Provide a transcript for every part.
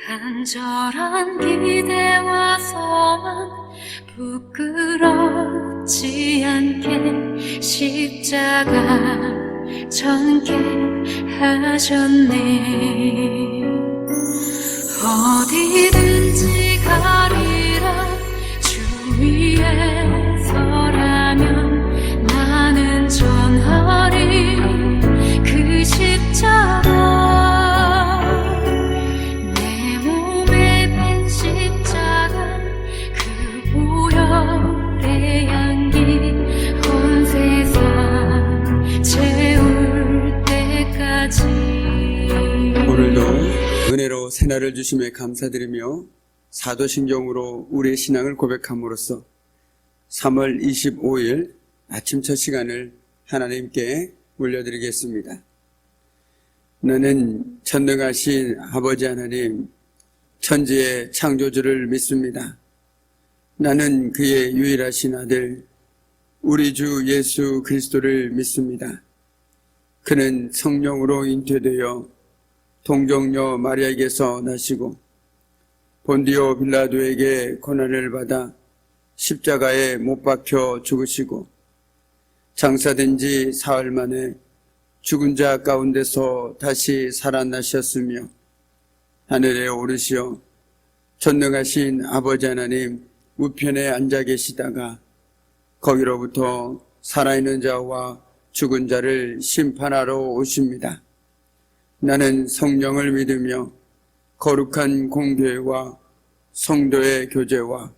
간절한 기대와 소망 부끄럽지 않게 십자가 전개하셨네. 어디든지 가리라 주 위에 서라면 나는 전하리 그 십자가. 내 몸에 밴 십자가 그 보혈의 향기 온 세상 채울 때까지. 오늘도 은혜로 새날을 주심에 감사드리며 사도신경으로 우리의 신앙을 고백함으로써 3월 25일 아침 첫 시간을 하나님께 올려드리겠습니다. 나는 전능하신 아버지 하나님, 천지의 창조주를 믿습니다. 나는 그의 유일하신 아들 우리 주 예수 그리스도를 믿습니다. 그는 성령으로 잉태되어 동정녀 마리아에게서 나시고 본디오 빌라도에게 고난을 받아 십자가에 못 박혀 죽으시고 장사된 지 사흘 만에 죽은 자 가운데서 다시 살아나셨으며 하늘에 오르시어 전능하신 아버지 하나님 우편에 앉아 계시다가 거기로부터 살아있는 자와 죽은 자를 심판하러 오십니다. 나는 성령을 믿으며 거룩한 공교회와 성도의 교제와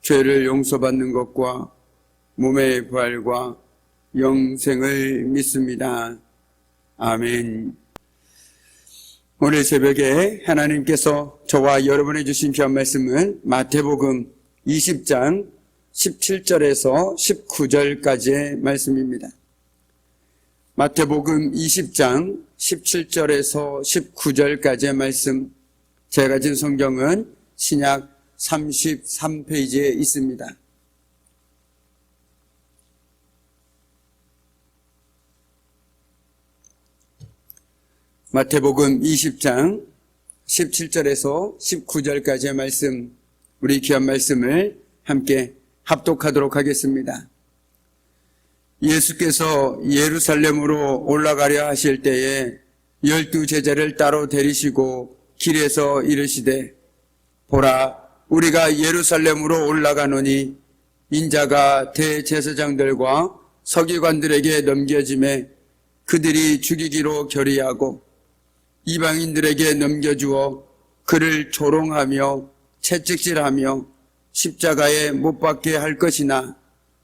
죄를 용서받는 것과 몸의 부활과 영생을 믿습니다. 아멘. 오늘 새벽에 하나님께서 저와 여러분에 주신 귀한 말씀은 마태복음 20장 17절에서 19절까지의 말씀입니다. 마태복음 20장 17절에서 19절까지의 말씀, 제가 가진 성경은 신약 33페이지에 있습니다. 마태복음 20장 17절에서 19절까지의 말씀, 우리 귀한 말씀을 함께 합독하도록 하겠습니다. 예수께서 예루살렘으로 올라가려 하실 때에 12 제자를 따로 데리시고 길에서 이르시되 보라, 우리가 예루살렘으로 올라가노니 인자가 대제사장들과 서기관들에게 넘겨짐에 그들이 죽이기로 결의하고 이방인들에게 넘겨주어 그를 조롱하며 채찍질하며 십자가에 못 박게 할 것이나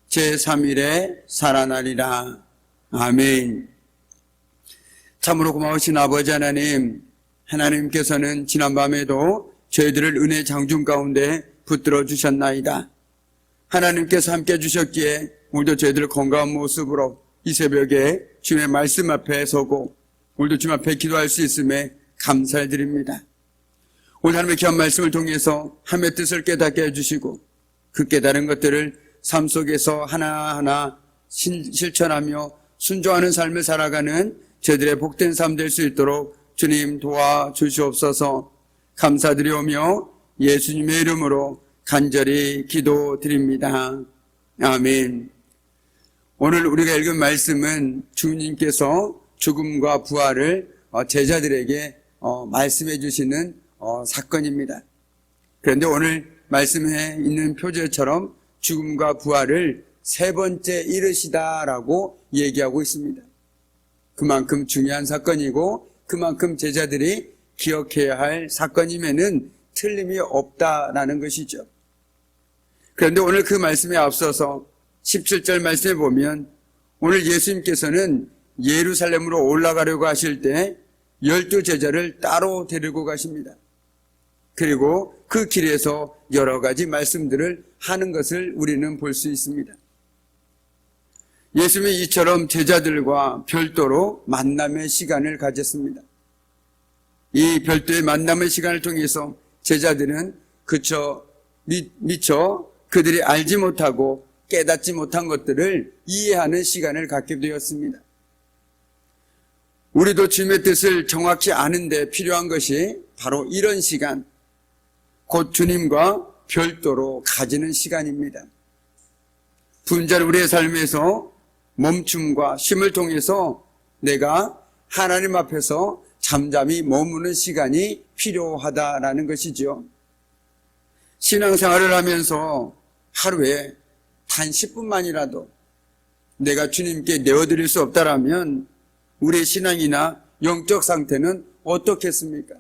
제3일에 살아나리라. 아멘. 참으로 고마우신 아버지 하나님, 하나님께서는 지난밤에도 저희들을 은혜 장중 가운데 붙들어 주셨나이다. 하나님께서 함께 주셨기에 오늘도 저희들 건강한 모습으로 이 새벽에 주님의 말씀 앞에 서고 오늘도 주님 앞에 기도할 수 있음에 감사를 드립니다. 오늘 하나님의 귀한 말씀을 통해서 하나님의 뜻을 깨닫게 해주시고 그 깨달은 것들을 삶 속에서 하나하나 실천하며 순종하는 삶을 살아가는 저희들의 복된 삶 될 수 있도록 주님 도와주시옵소서. 감사드리오며 예수님의 이름으로 간절히 기도드립니다. 아멘. 오늘 우리가 읽은 말씀은 주님께서 죽음과 부활을 제자들에게 말씀해 주시는 사건입니다. 그런데 오늘 말씀에 있는 표제처럼 죽음과 부활을 세 번째 이르시다라고 얘기하고 있습니다. 그만큼 중요한 사건이고 그만큼 제자들이 기억해야 할 사건임에는 틀림이 없다라는 것이죠. 그런데 오늘 그 말씀에 앞서서 17절 말씀에 보면 오늘 예수님께서는 예루살렘으로 올라가려고 하실 때 12 제자를 따로 데리고 가십니다. 그리고 그 길에서 여러 가지 말씀들을 하는 것을 우리는 볼 수 있습니다. 예수님이 이처럼 제자들과 별도로 만남의 시간을 가졌습니다. 이 별도의 만남의 시간을 통해서 제자들은 미처 그들이 알지 못하고 깨닫지 못한 것들을 이해하는 시간을 갖게 되었습니다. 우리도 주님의 뜻을 정확히 아는데 필요한 것이 바로 이런 시간, 곧 주님과 별도로 가지는 시간입니다. 분주한 우리의 삶에서 멈춤과 쉼을 통해서 내가 하나님 앞에서 잠잠히 머무는 시간이 필요하다라는 것이죠. 신앙생활을 하면서 하루에 단 10분만이라도 내가 주님께 내어드릴 수 없다라면 우리의 신앙이나 영적 상태는 어떻겠습니까?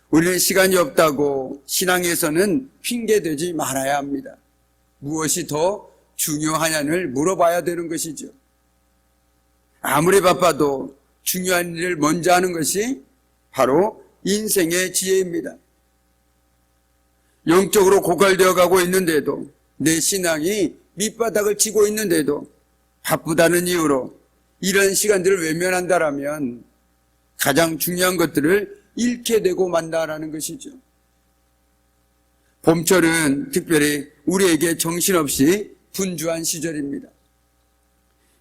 우리는 시간이 없다고 신앙에서는 핑계대지 말아야 합니다. 무엇이 더 중요하냐를 물어봐야 되는 것이죠. 아무리 바빠도 중요한 일을 먼저 하는 것이 바로 인생의 지혜입니다. 영적으로 고갈되어 가고 있는데도, 내 신앙이 밑바닥을 치고 있는데도 바쁘다는 이유로 이런 시간들을 외면한다라면 가장 중요한 것들을 잃게 되고 만다라는 것이죠. 봄철은 특별히 우리에게 정신없이 분주한 시절입니다.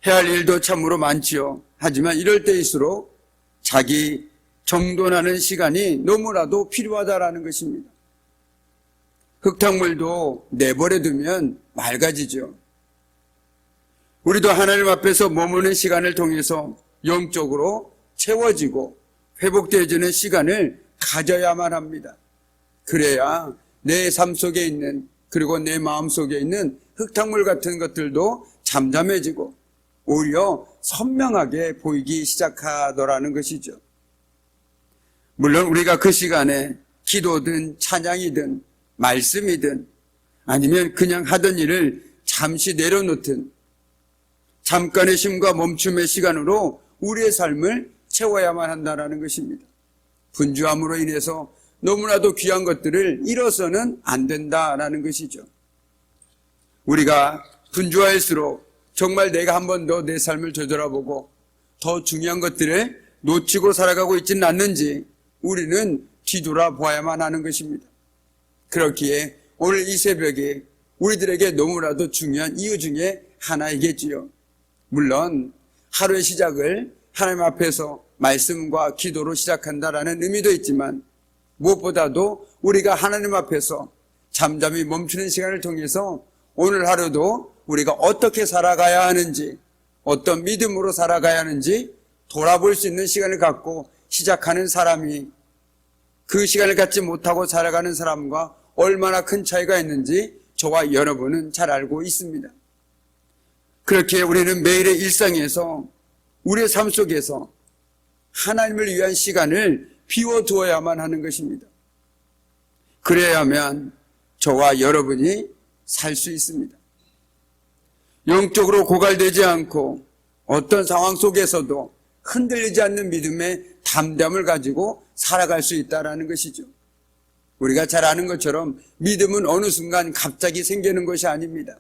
해야 할 일도 참으로 많지요. 하지만 이럴 때일수록 자기 정돈하는 시간이 너무나도 필요하다라는 것입니다. 흙탕물도 내버려 두면 맑아지죠. 우리도 하나님 앞에서 머무는 시간을 통해서 영적으로 채워지고 회복되어지는 시간을 가져야만 합니다. 그래야 내 삶 속에 있는, 그리고 내 마음 속에 있는 흙탕물 같은 것들도 잠잠해지고 오히려 선명하게 보이기 시작하더라는 것이죠. 물론 우리가 그 시간에 기도든 찬양이든 말씀이든 아니면 그냥 하던 일을 잠시 내려놓든 잠깐의 쉼과 멈춤의 시간으로 우리의 삶을 채워야만 한다는 것입니다. 분주함으로 인해서 너무나도 귀한 것들을 잃어서는 안 된다라는 것이죠. 우리가 분주할수록 정말 내가 한 번 더 내 삶을 되돌아보고 더 중요한 것들을 놓치고 살아가고 있지는 않는지 우리는 뒤돌아보아야만 하는 것입니다. 그렇기에 오늘 이 새벽에 우리들에게 너무나도 중요한 이유 중에 하나이겠지요. 물론 하루의 시작을 하나님 앞에서 말씀과 기도로 시작한다라는 의미도 있지만 무엇보다도 우리가 하나님 앞에서 잠잠히 멈추는 시간을 통해서 오늘 하루도 우리가 어떻게 살아가야 하는지, 어떤 믿음으로 살아가야 하는지 돌아볼 수 있는 시간을 갖고 시작하는 사람이 그 시간을 갖지 못하고 살아가는 사람과 얼마나 큰 차이가 있는지 저와 여러분은 잘 알고 있습니다. 그렇게 우리는 매일의 일상에서 우리의 삶 속에서 하나님을 위한 시간을 비워두어야만 하는 것입니다. 그래야만 저와 여러분이 살 수 있습니다. 영적으로 고갈되지 않고 어떤 상황 속에서도 흔들리지 않는 믿음의 담담을 가지고 살아갈 수 있다는 것이죠. 우리가 잘 아는 것처럼 믿음은 어느 순간 갑자기 생기는 것이 아닙니다.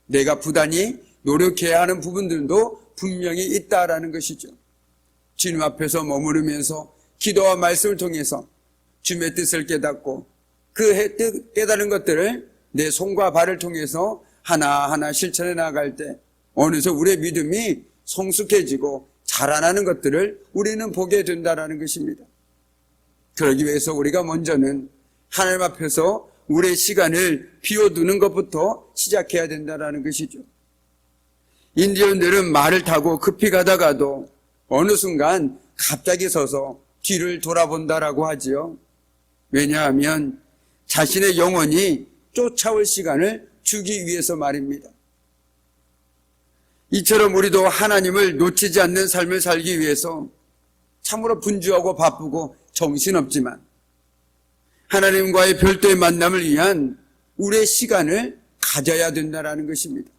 내가 부단히 노력해야 하는 부분들도 분명히 있다라는 것이죠. 주님 앞에서 머무르면서 기도와 말씀을 통해서 주님의 뜻을 깨닫고 그 깨달은 것들을 내 손과 발을 통해서 하나하나 실천해 나갈 때 어느새 우리의 믿음이 성숙해지고 자라나는 것들을 우리는 보게 된다는 것입니다. 그러기 위해서 우리가 먼저는 하나님 앞에서 우리의 시간을 비워두는 것부터 시작해야 된다는 것이죠. 인디언들은 말을 타고 급히 가다가도 어느 순간 갑자기 서서 뒤를 돌아본다라고 하지요. 왜냐하면 자신의 영혼이 쫓아올 시간을 주기 위해서 말입니다. 이처럼 우리도 하나님을 놓치지 않는 삶을 살기 위해서 참으로 분주하고 바쁘고 정신없지만 하나님과의 별도의 만남을 위한 우리의 시간을 가져야 된다는 것입니다.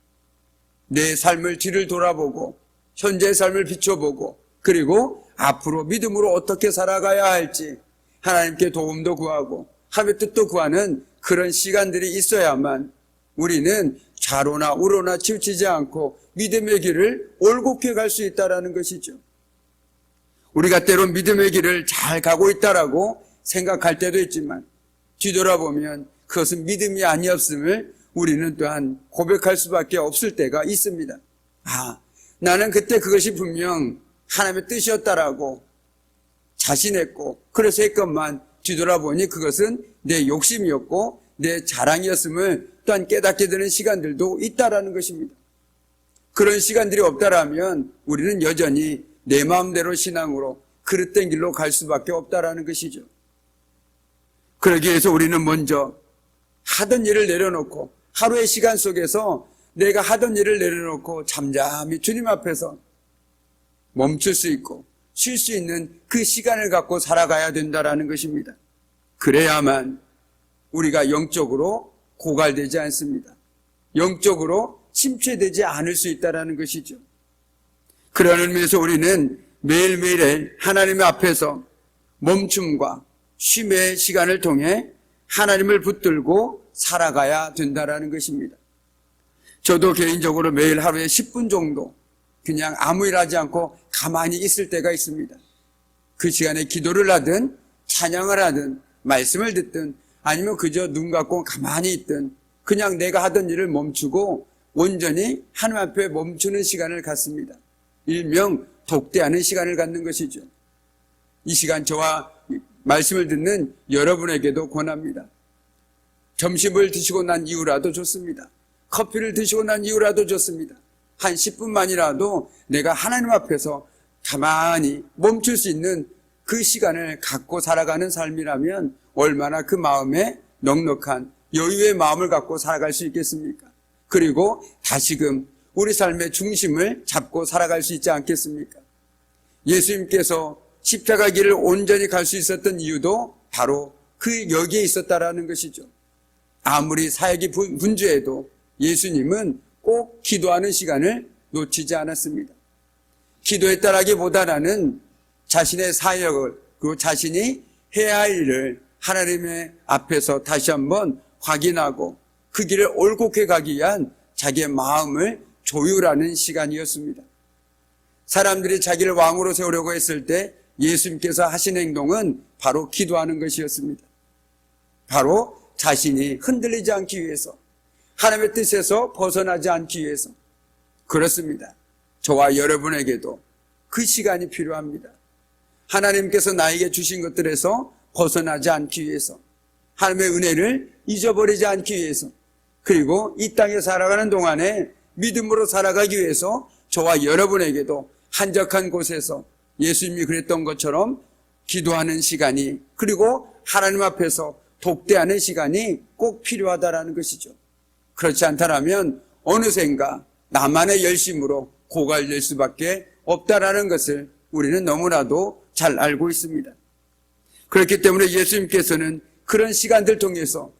내 삶을 뒤를 돌아보고 현재의 삶을 비춰보고 그리고 앞으로 믿음으로 어떻게 살아가야 할지 하나님께 도움도 구하고 하나님의 뜻도 구하는 그런 시간들이 있어야만 우리는 좌로나 우로나 치우치지 않고 믿음의 길을 올곧게 갈 수 있다는 것이죠. 우리가 때론 믿음의 길을 잘 가고 있다라고 생각할 때도 있지만 뒤돌아보면 그것은 믿음이 아니었음을 우리는 또한 고백할 수밖에 없을 때가 있습니다. 나는 그때 그것이 분명 하나님의 뜻이었다라고 자신했고 그래서 했건만 뒤돌아보니 그것은 내 욕심이었고 내 자랑이었음을 또한 깨닫게 되는 시간들도 있다라는 것입니다. 그런 시간들이 없다라면 우리는 여전히 내 마음대로 신앙으로 그릇된 길로 갈 수밖에 없다라는 것이죠. 그러기 위해서 우리는 먼저 하던 일을 내려놓고 하루의 시간 속에서 내가 하던 일을 내려놓고 잠잠히 주님 앞에서 멈출 수 있고 쉴 수 있는 그 시간을 갖고 살아가야 된다라는 것입니다. 그래야만 우리가 영적으로 고갈되지 않습니다. 영적으로 침체되지 않을 수 있다라는 것이죠. 그런 의미에서 우리는 매일매일 하나님의 앞에서 멈춤과 쉼의 시간을 통해 하나님을 붙들고 살아가야 된다라는 것입니다. 저도 개인적으로 매일 하루에 10분 정도 그냥 아무 일 하지 않고 가만히 있을 때가 있습니다. 그 시간에 기도를 하든 찬양을 하든 말씀을 듣든 아니면 그저 눈 감고 가만히 있든 그냥 내가 하던 일을 멈추고 온전히 하나님 앞에 멈추는 시간을 갖습니다. 일명 독대하는 시간을 갖는 것이죠. 이 시간 저와 말씀을 듣는 여러분에게도 권합니다. 점심을 드시고 난 이후라도 좋습니다. 커피를 드시고 난 이후라도 좋습니다. 한 10분만이라도 내가 하나님 앞에서 가만히 멈출 수 있는 그 시간을 갖고 살아가는 삶이라면 얼마나 그 마음에 넉넉한 여유의 마음을 갖고 살아갈 수 있겠습니까? 그리고 다시금 우리 삶의 중심을 잡고 살아갈 수 있지 않겠습니까? 예수님께서 십자가 길을 온전히 갈 수 있었던 이유도 바로 그 여기에 있었다라는 것이죠. 아무리 사역이 분주해도 예수님은 꼭 기도하는 시간을 놓치지 않았습니다. 기도했다라기보다는 자신의 사역을 그리고 자신이 해야 할 일을 하나님의 앞에서 다시 한번 확인하고 그 길을 올곧게 가기 위한 자기의 마음을 조율하는 시간이었습니다. 사람들이 자기를 왕으로 세우려고 했을 때 예수님께서 하신 행동은 바로 기도하는 것이었습니다. 바로 자신이 흔들리지 않기 위해서, 하나님의 뜻에서 벗어나지 않기 위해서. 그렇습니다. 저와 여러분에게도 그 시간이 필요합니다. 하나님께서 나에게 주신 것들에서 벗어나지 않기 위해서, 하나님의 은혜를 잊어버리지 않기 위해서, 그리고 이 땅에 살아가는 동안에 믿음으로 살아가기 위해서 저와 여러분에게도 한적한 곳에서 예수님이 그랬던 것처럼 기도하는 시간이, 그리고 하나님 앞에서 독대하는 시간이 꼭 필요하다라는 것이죠. 그렇지 않다면 어느샌가 나만의 열심으로 고갈될 수밖에 없다라는 것을 우리는 너무나도 잘 알고 있습니다. 그렇기 때문에 예수님께서는 그런 시간들 통해서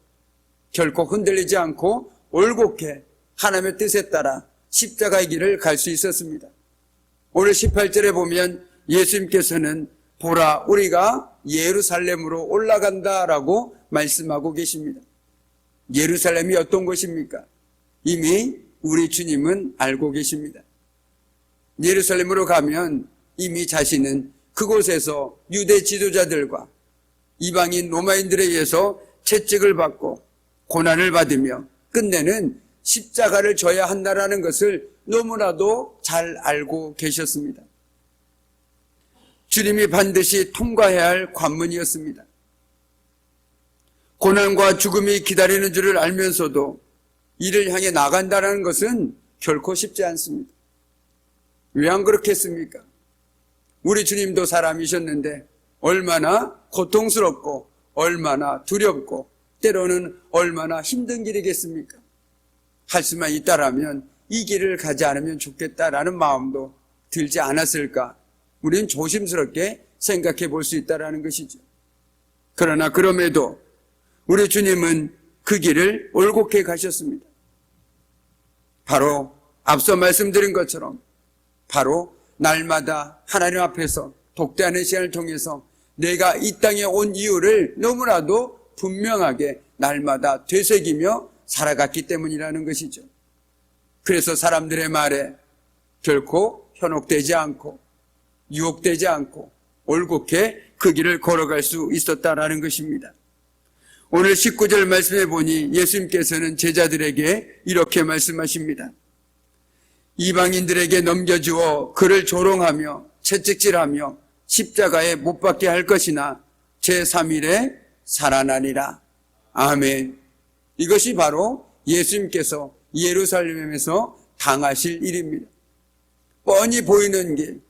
결코 흔들리지 않고 올곧게 하나님의 뜻에 따라 십자가의 길을 갈 수 있었습니다. 오늘 18절에 보면 예수님께서는 보라 우리가 예루살렘으로 올라간다라고 말씀하고 계십니다. 예루살렘이 어떤 곳입니까? 이미 우리 주님은 알고 계십니다. 예루살렘으로 가면 이미 자신은 그곳에서 유대 지도자들과 이방인 로마인들에 의해서 채찍을 받고 고난을 받으며 끝내는 십자가를 져야 한다라는 것을 너무나도 잘 알고 계셨습니다. 주님이 반드시 통과해야 할 관문이었습니다. 고난과 죽음이 기다리는 줄을 알면서도 이를 향해 나간다는 것은 결코 쉽지 않습니다. 왜 안 그렇겠습니까? 우리 주님도 사람이셨는데 얼마나 고통스럽고 얼마나 두렵고 때로는 얼마나 힘든 길이겠습니까? 할 수만 있다라면 이 길을 가지 않으면 좋겠다라는 마음도 들지 않았을까? 우리는 조심스럽게 생각해 볼 수 있다라는 것이죠. 그러나 그럼에도 우리 주님은 그 길을 올곧게 가셨습니다. 바로 앞서 말씀드린 것처럼 바로 날마다 하나님 앞에서 독대하는 시간을 통해서 내가 이 땅에 온 이유를 너무나도 분명하게 날마다 되새기며 살아갔기 때문이라는 것이죠. 그래서 사람들의 말에 결코 현혹되지 않고 유혹되지 않고 올곧게 그 길을 걸어갈 수 있었다라는 것입니다. 오늘 19절 말씀해 보니 예수님께서는 제자들에게 이렇게 말씀하십니다. 이방인들에게 넘겨주어 그를 조롱하며 채찍질하며 십자가에 못 박게 할 것이나 제3일에 살아나리라. 아멘. 이것이 바로 예수님께서 예루살렘에서 당하실 일입니다. 뻔히 보이는 길,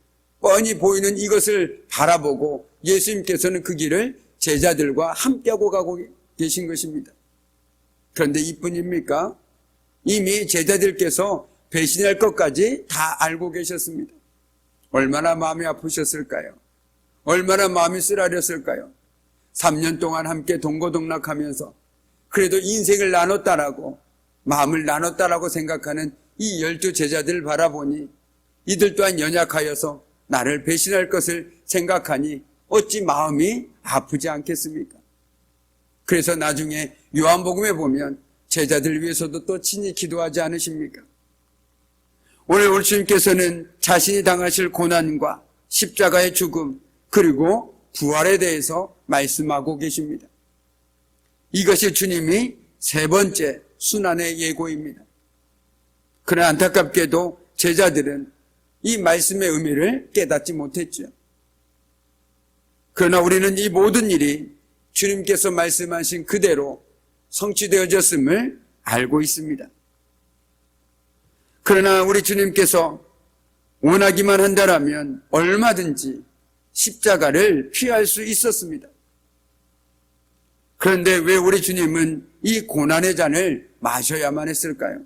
뻔히 보이는 이것을 바라보고 예수님께서는 그 길을 제자들과 함께하고 가고 계신 것입니다. 그런데 이뿐입니까? 이미 제자들께서 배신할 것까지 다 알고 계셨습니다. 얼마나 마음이 아프셨을까요? 얼마나 마음이 쓰라렸을까요? 3년 동안 함께 동고동락하면서 그래도 인생을 나눴다라고, 마음을 나눴다라고 생각하는 이 12 제자들을 바라보니 이들 또한 연약하여서 나를 배신할 것을 생각하니 어찌 마음이 아프지 않겠습니까? 그래서 나중에 요한복음에 보면 제자들 위해서도 또 친히 기도하지 않으십니까? 오늘 우리 주님께서는 자신이 당하실 고난과 십자가의 죽음 그리고 부활에 대해서 말씀하고 계십니다. 이것이 주님이 세 번째 순환의 예고입니다. 그러나 안타깝게도 제자들은 이 말씀의 의미를 깨닫지 못했죠. 그러나 우리는 이 모든 일이 주님께서 말씀하신 그대로 성취되어졌음을 알고 있습니다. 그러나 우리 주님께서 원하기만 한다면 얼마든지 십자가를 피할 수 있었습니다. 그런데 왜 우리 주님은 이 고난의 잔을 마셔야만 했을까요?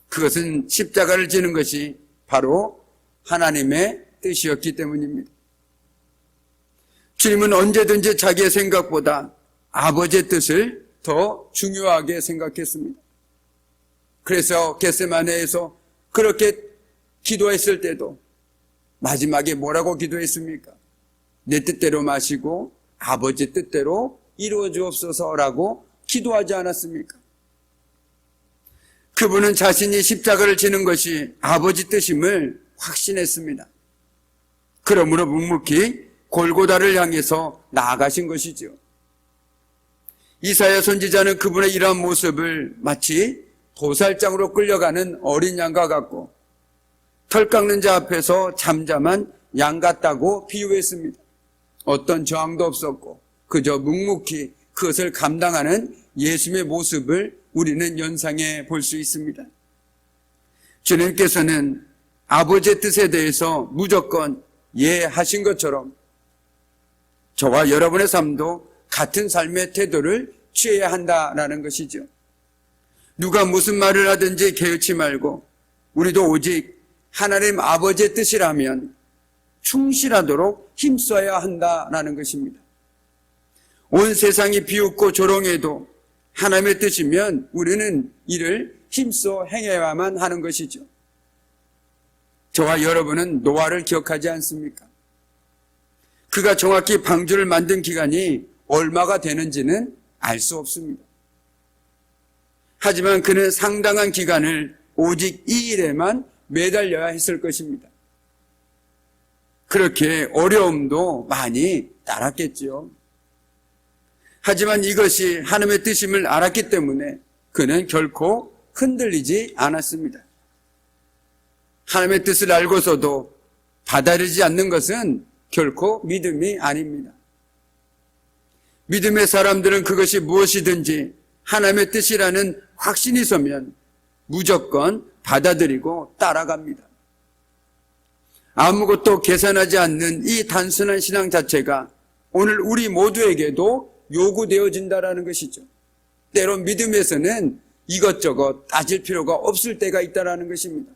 그것은 십자가를 지는 것이 바로 하나님의 뜻이었기 때문입니다. 주님은 언제든지 자기의 생각보다 아버지의 뜻을 더 중요하게 생각했습니다. 그래서 겟세마네에서 그렇게 기도했을 때도 마지막에 뭐라고 기도했습니까? 내 뜻대로 마시고 아버지 뜻대로 이루어 주옵소서라고 기도하지 않았습니까? 그분은 자신이 십자가를 지는 것이 아버지 뜻임을 확신했습니다. 그러므로 묵묵히 골고다를 향해서 나아가신 것이죠. 이사야 선지자는 그분의 이러한 모습을 마치 도살장으로 끌려가는 어린 양과 같고 털 깎는 자 앞에서 잠잠한 양 같다고 비유했습니다. 어떤 저항도 없었고 그저 묵묵히 그것을 감당하는 예수님의 모습을 우리는 연상해 볼 수 있습니다. 주님께서는 아버지의 뜻에 대해서 무조건 예하신 것처럼 저와 여러분의 삶도 같은 삶의 태도를 취해야 한다라는 것이죠. 누가 무슨 말을 하든지 개의치 말고 우리도 오직 하나님 아버지의 뜻이라면 충실하도록 힘써야 한다라는 것입니다. 온 세상이 비웃고 조롱해도 하나님의 뜻이면 우리는 이를 힘써 행해야만 하는 것이죠. 저와 여러분은 노아를 기억하지 않습니까? 그가 정확히 방주를 만든 기간이 얼마가 되는지는 알 수 없습니다. 하지만 그는 상당한 기간을 오직 이 일에만 매달려야 했을 것입니다. 그렇게 어려움도 많이 따랐겠죠. 하지만 이것이 하나님의 뜻임을 알았기 때문에 그는 결코 흔들리지 않았습니다. 하나님의 뜻을 알고서도 받아들이지 않는 것은 결코 믿음이 아닙니다. 믿음의 사람들은 그것이 무엇이든지 하나님의 뜻이라는 확신이 서면 무조건 받아들이고 따라갑니다. 아무것도 계산하지 않는 이 단순한 신앙 자체가 오늘 우리 모두에게도 요구되어진다라는 것이죠. 때론 믿음에서는 이것저것 따질 필요가 없을 때가 있다는 것입니다.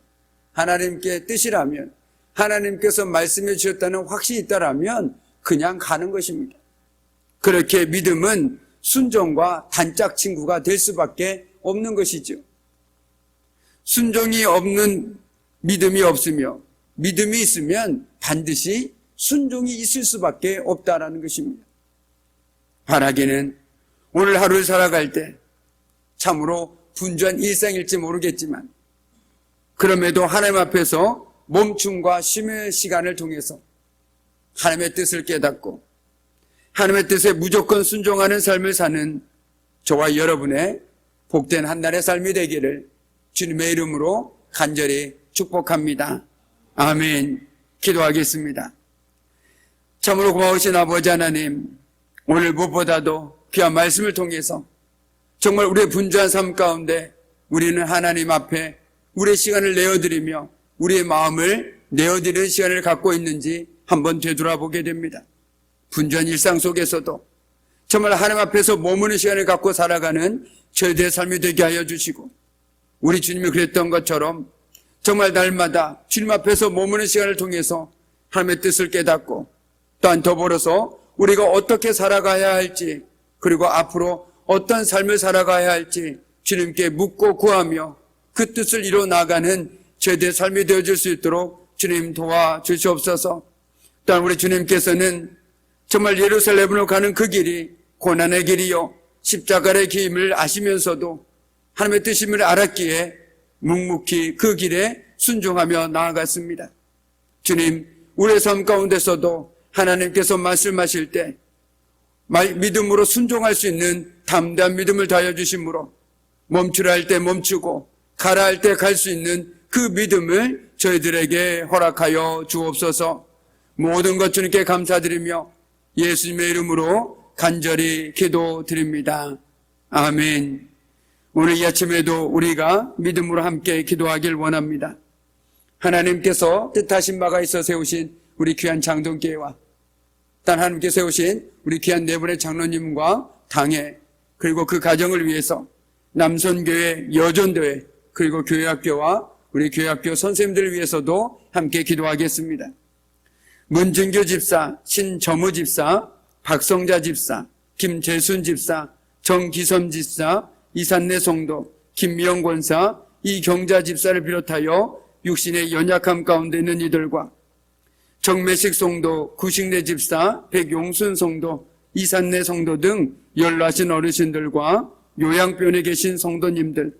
하나님께 뜻이라면, 하나님께서 말씀해 주셨다는 확신이 있다면 그냥 가는 것입니다. 그렇게 믿음은 순종과 단짝 친구가 될 수밖에 없는 것이죠. 순종이 없는 믿음이 없으며 믿음이 있으면 반드시 순종이 있을 수밖에 없다라는 것입니다. 바라기는 오늘 하루를 살아갈 때 참으로 분주한 일상일지 모르겠지만 그럼에도 하나님 앞에서 멈춤과 쉼의 시간을 통해서 하나님의 뜻을 깨닫고 하나님의 뜻에 무조건 순종하는 삶을 사는 저와 여러분의 복된 한날의 삶이 되기를 주님의 이름으로 간절히 축복합니다. 아멘. 기도하겠습니다. 참으로 고마우신 아버지 하나님, 오늘 무엇보다도 귀한 말씀을 통해서 정말 우리의 분주한 삶 가운데 우리는 하나님 앞에 우리의 시간을 내어드리며 우리의 마음을 내어드리는 시간을 갖고 있는지 한번 되돌아보게 됩니다. 분주한 일상 속에서도 정말 하나님 앞에서 머무는 시간을 갖고 살아가는 저희들의 삶이 되게 하여 주시고, 우리 주님이 그랬던 것처럼 정말 날마다 주님 앞에서 머무는 시간을 통해서 하나님의 뜻을 깨닫고, 또한 더불어서 우리가 어떻게 살아가야 할지, 그리고 앞으로 어떤 삶을 살아가야 할지 주님께 묻고 구하며 그 뜻을 이루어 나가는 저희들의 삶이 되어줄 수 있도록 주님 도와주시옵소서. 또한 우리 주님께서는 정말 예루살렘으로 가는 그 길이 고난의 길이요 십자가의 길임을 아시면서도 하나님의 뜻임을 알았기에 묵묵히 그 길에 순종하며 나아갔습니다. 주님, 우리의 삶 가운데서도 하나님께서 말씀하실 때 믿음으로 순종할 수 있는 담대한 믿음을 다하여 주심으로 멈추라 할 때 멈추고 가라 할 때 갈 수 있는 그 믿음을 저희들에게 허락하여 주옵소서. 모든 것 주님께 감사드리며 예수님의 이름으로 간절히 기도드립니다. 아멘. 오늘 이 아침에도 우리가 믿음으로 함께 기도하길 원합니다. 하나님께서 뜻하신 바가 있어 세우신 우리 귀한 장동교회와 단 하나님께서 세우신 우리 귀한 네 분의 장로님과 당회, 그리고 그 가정을 위해서 남선교회, 여전교회, 그리고 교회학교와 우리 교회학교 선생님들을 위해서도 함께 기도하겠습니다. 문준규 집사, 신점우 집사, 박성자 집사, 김재순 집사, 정기섬 집사, 이산내 성도, 김미영 권사, 이경자 집사를 비롯하여 육신의 연약함 가운데 있는 이들과 정매식 성도, 구식내 집사, 백용순 성도, 이산내 성도 등 연로하신 어르신들과 요양병원에 계신 성도님들,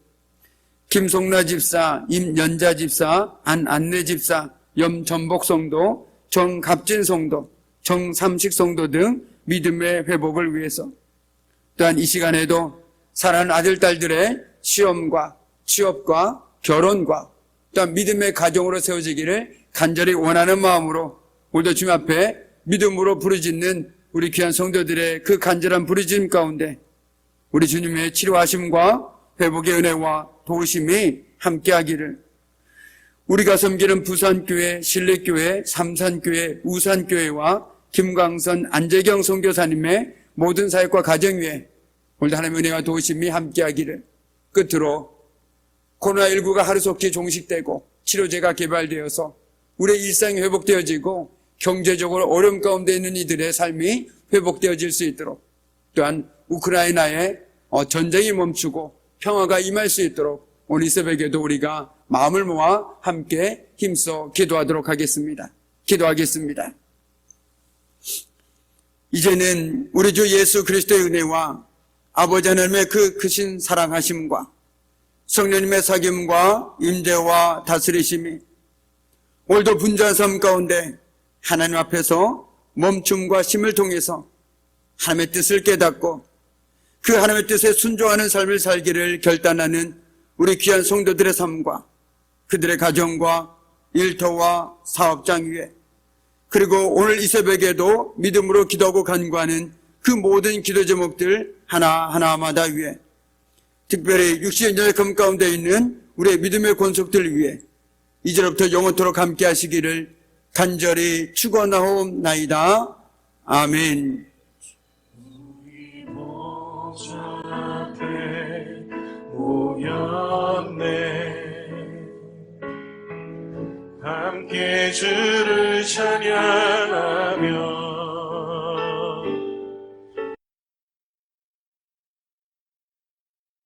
김송라 집사, 임연자 집사, 안안내 집사, 염전복 성도, 정갑진 성도, 정삼식 성도 등 믿음의 회복을 위해서, 또한 이 시간에도 사랑하는 아들, 딸들의 시험과 취업과 결혼과 또한 믿음의 가정으로 세워지기를 간절히 원하는 마음으로 오늘도 주님 앞에 믿음으로 부르짖는 우리 귀한 성도들의 그 간절한 부르짖음 가운데 우리 주님의 치료하심과 회복의 은혜와 도우심이 함께하기를, 우리가 섬기는 부산교회, 신례교회, 삼산교회, 우산교회와 김광선, 안재경 선교사님의 모든 사역과 가정 위에 오늘도 하나님의 은혜와 도우심이 함께하기를, 끝으로 코로나19가 하루속히 종식되고 치료제가 개발되어서 우리의 일상이 회복되어지고 경제적으로 어려움 가운데 있는 이들의 삶이 회복되어질 수 있도록, 또한 우크라이나의 전쟁이 멈추고 평화가 임할 수 있도록 오늘 이 새벽에도 우리가 마음을 모아 함께 힘써 기도하도록 하겠습니다. 기도하겠습니다. 이제는 우리 주 예수 그리스도의 은혜와 아버지 하나님의 그 크신 사랑하심과 성령님의 사귐과 임재와 다스리심이 오늘도 분주한 삶 가운데 하나님 앞에서 멈춤과 쉼을 통해서 하나님의 뜻을 깨닫고 그 하나님의 뜻에 순종하는 삶을 살기를 결단하는 우리 귀한 성도들의 삶과 그들의 가정과 일터와 사업장 위에, 그리고 오늘 이 새벽에도 믿음으로 기도하고 간구하는 그 모든 기도 제목들 하나하나마다 위에, 특별히 육신의 연약함 가운데 있는 우리의 믿음의 권속들 위에 이제부터 영원토록 함께 하시기를 간절히 축원하옵나이다. 아멘. 함께 주를 찬양하며